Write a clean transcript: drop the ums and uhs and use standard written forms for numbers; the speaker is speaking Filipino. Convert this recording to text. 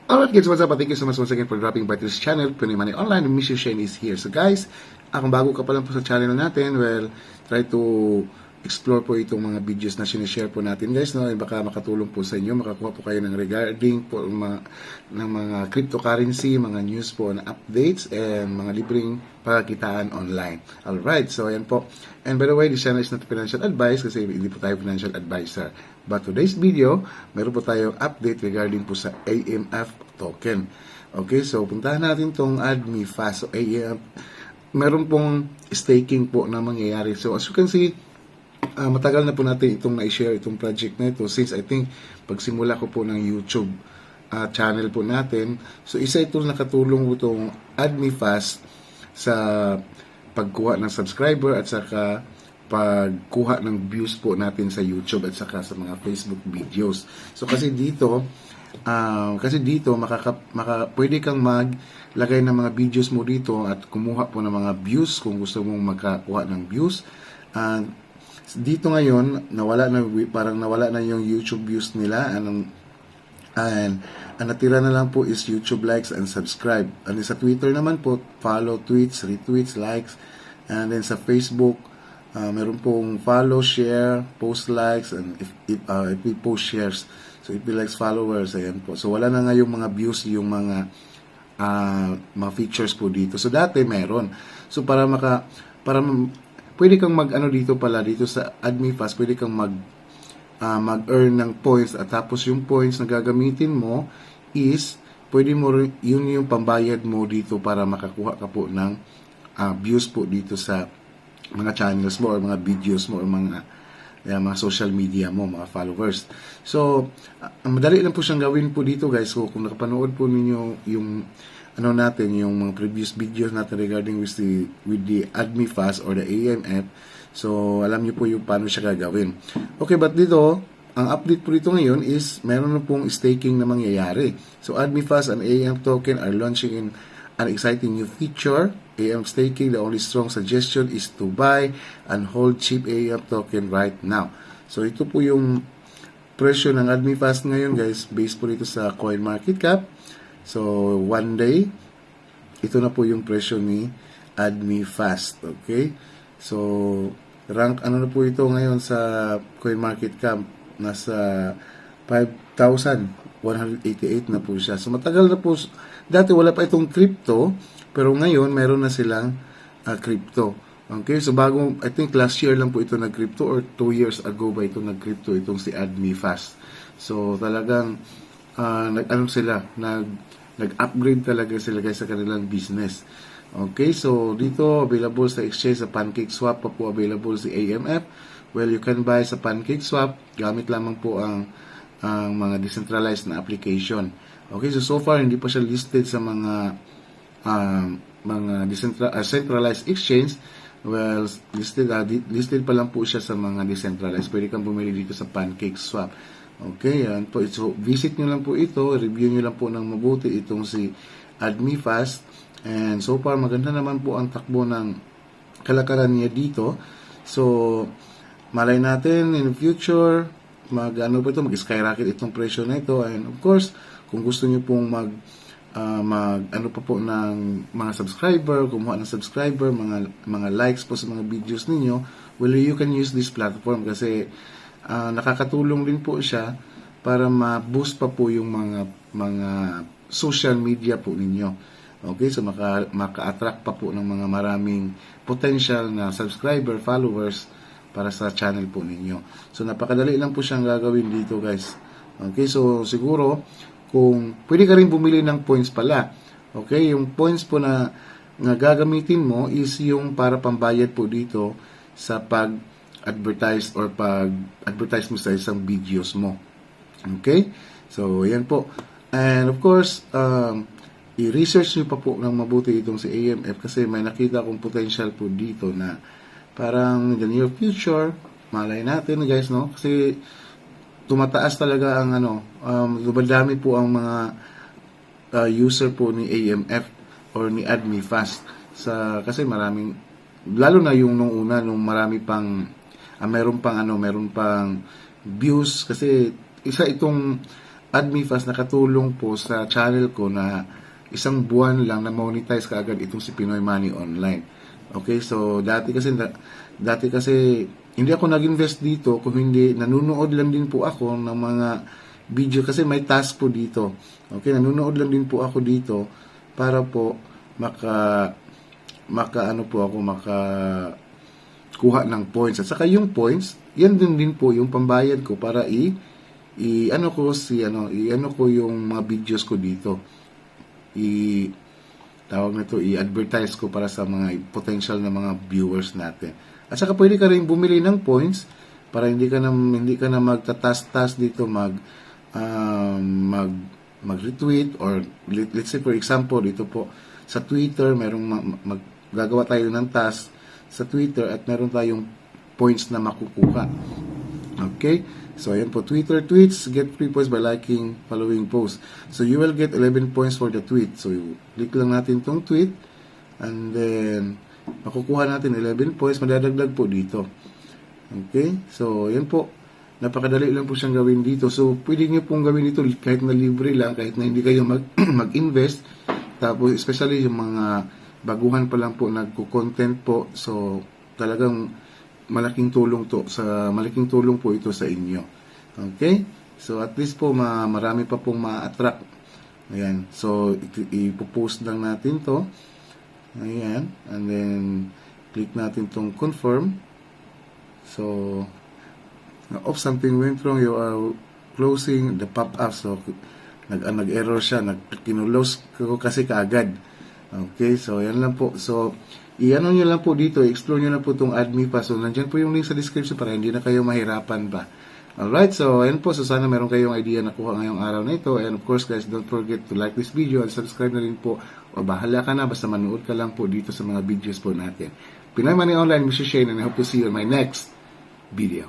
Alright guys, what's up? Thank you so much once again for dropping by this channel. Pinoy Money Online, Mr. Shane is here. So guys, kung bago ka pa lang po sa channel natin, well, try to explore po itong mga videos na sinishare po natin guys, no? Baka makatulong po sa inyo, makakuha po kayo ng regarding po ng mga cryptocurrency, mga news po na updates, and mga libreng pagkitaan online. Alright, so ayan po. And by the way, this channel is not financial advice kasi hindi po tayo financial advisor. But today's video, meron po tayong update regarding po sa AMF token. Okay, so puntahan natin tong AdmiFast. So AMF, meron pong staking po na mangyayari. So as you can see, matagal na po natin itong na-share itong project na ito since I think pagsimula ko po ng YouTube channel po natin. So isa itong nakatulong po itong AdmiFast sa pagkuha ng subscriber at saka pagkuha ng views po natin sa YouTube at saka sa mga Facebook videos. So kasi dito pwede kang maglagay ng mga videos mo dito at kumuha po ng mga views kung gusto mong makakuha ng views. Dito ngayon, parang nawala na yung YouTube views nila, and ang natira na lang po is YouTube likes and subscribe. And sa Twitter naman po, follow, tweets, retweets, likes. And then sa Facebook, meron pong follow, share, post likes, and if we post shares. So if we likes followers, ayan po. So wala na nga yung mga views, yung mga features po dito. So dati meron. So pwede kang dito sa AdmiFast, pwede kang mag-earn ng points, at tapos yung points na gagamitin mo is pwede mo yun yung pambayad mo dito para makakuha ka po ng views po dito sa mga channels mo or mga videos mo or mga social media mo, mga followers. So madali lang po siyang gawin po dito guys. So kung nakapanood po ninyo yung yung mga previous videos natin regarding with the AdmiFast or the AMF, so alam niyo po yung paano siya gagawin. Okay, but dito, ang update po dito ngayon is meron na pong staking na mangyayari. So AdmiFast and AMF token are launching in an exciting new feature. AMF staking, the only strong suggestion is to buy and hold cheap AMF token right now. So ito po yung presyo ng AdmiFast ngayon guys, based po dito sa CoinMarketCap. So, one day, ito na po yung presyo ni AdmiFast. Okay? So, rank, na po ito ngayon sa CoinMarketCap? Nasa 5,188 na po siya. So, matagal na po. Dati wala pa itong crypto, pero ngayon, meron na silang crypto. Okay? So, I think last year lang po ito nag-crypto or 2 years ago ba ito nag-crypto itong si AdmiFast. So, talagang nag-upgrade talaga sila guys sa kanilang business. Okay, so dito available sa exchange sa PancakeSwap pa po available si AMF. Well, you can buy sa PancakeSwap gamit lamang po ang mga decentralized na application. Okay, so far hindi pa siya listed sa mga centralized exchange. Well, listed pa lang po siya sa mga decentralized. Pwede kang bumili dito sa PancakeSwap. Okay, yan po. So, visit nyo lang po ito, review nyo lang po ng mabuti itong si AdmiFast. And so far, maganda naman po ang takbo ng kalakaran niya dito. So, malay natin in the future, mag-skyrocket itong presyo na ito. And of course, kung gusto nyo pong ng mga subscriber, kumuha ng subscriber, mga likes po sa mga videos ninyo, well, you can use this platform kasi nakakatulong din po siya para ma-boost pa po yung mga social media po ninyo. Okay, so maka-attract pa po ng mga maraming potential na subscriber, followers para sa channel po ninyo. So napakadali lang po siyang gagawin dito guys. Okay, so siguro kung pwede ka rin bumili ng points pala. Okay, yung points po na gagamitin mo is yung para pambayad po dito sa pag-advertise or pag-advertise mo sa isang videos mo. Okay? So, yan po. And of course, i-research nyo pa po ng mabuti itong si AMF kasi may nakita akong potential po dito na parang in the near future, malay natin guys, no? Kasi tumataas talaga ang dumadami po ang mga user po ni AMF or ni AdmiFast kasi maraming, lalo na yung nung una, nung marami pang meron pang views kasi isa itong AdMeFast nakatulong po sa channel ko na isang buwan lang na monetize kaagad itong si Pinoy Money Online. Okay, so dati kasi hindi ako nag-invest dito kung hindi nanonood lang din po ako ng mga video kasi may task po dito. Okay, nanonood lang din po ako dito para po maka kuha ng points. At saka yung points, yan din po yung pambayad ko para i-ano ko yung mga videos ko dito. I-advertise ko para sa mga potential na mga viewers natin. At saka pwede ka rin bumili ng points para hindi ka na magtatas-tas dito mag-retweet or let's say for example dito po sa Twitter gagawa tayo ng task sa Twitter at meron tayong points na makukuha. Okay? So, ayan po, Twitter tweets, get free points by liking following post. So, you will get 11 points for the tweet. So, click lang natin tong tweet and then, makukuha natin 11 points, madadagdag po dito. Okay? So, ayan po. Napakadali lang po siyang gawin dito. So, pwede nyo pong gawin ito kahit na libre lang, kahit na hindi kayo mag-invest. Tapos, especially yung mga baguhan pa lang po nagko-content po. So, talagang malaking tulong po ito sa inyo. Okay? So, at least po marami pa pong ma-attract. Ayan. So, ipopost lang natin to. Ayan. And then, click natin tong confirm. So, something went wrong. You are closing the pop-up. So, nag-error siya. Kinulos ko kasi kaagad. Okay, so yan lang po. So, i-ano nyo lang po dito, explore nyo lang po itong AdMeFast. So, nandyan po yung link sa description para hindi na kayo mahirapan pa. Alright, so ayan po. So, sana meron kayong idea na kuha ngayong araw na ito. And of course, guys, don't forget to like this video and subscribe na rin po. O bahala ka na, basta manood ka lang po dito sa mga videos po natin. Pinoy Money Online, Mr. Shane, and I hope to see you in my next video.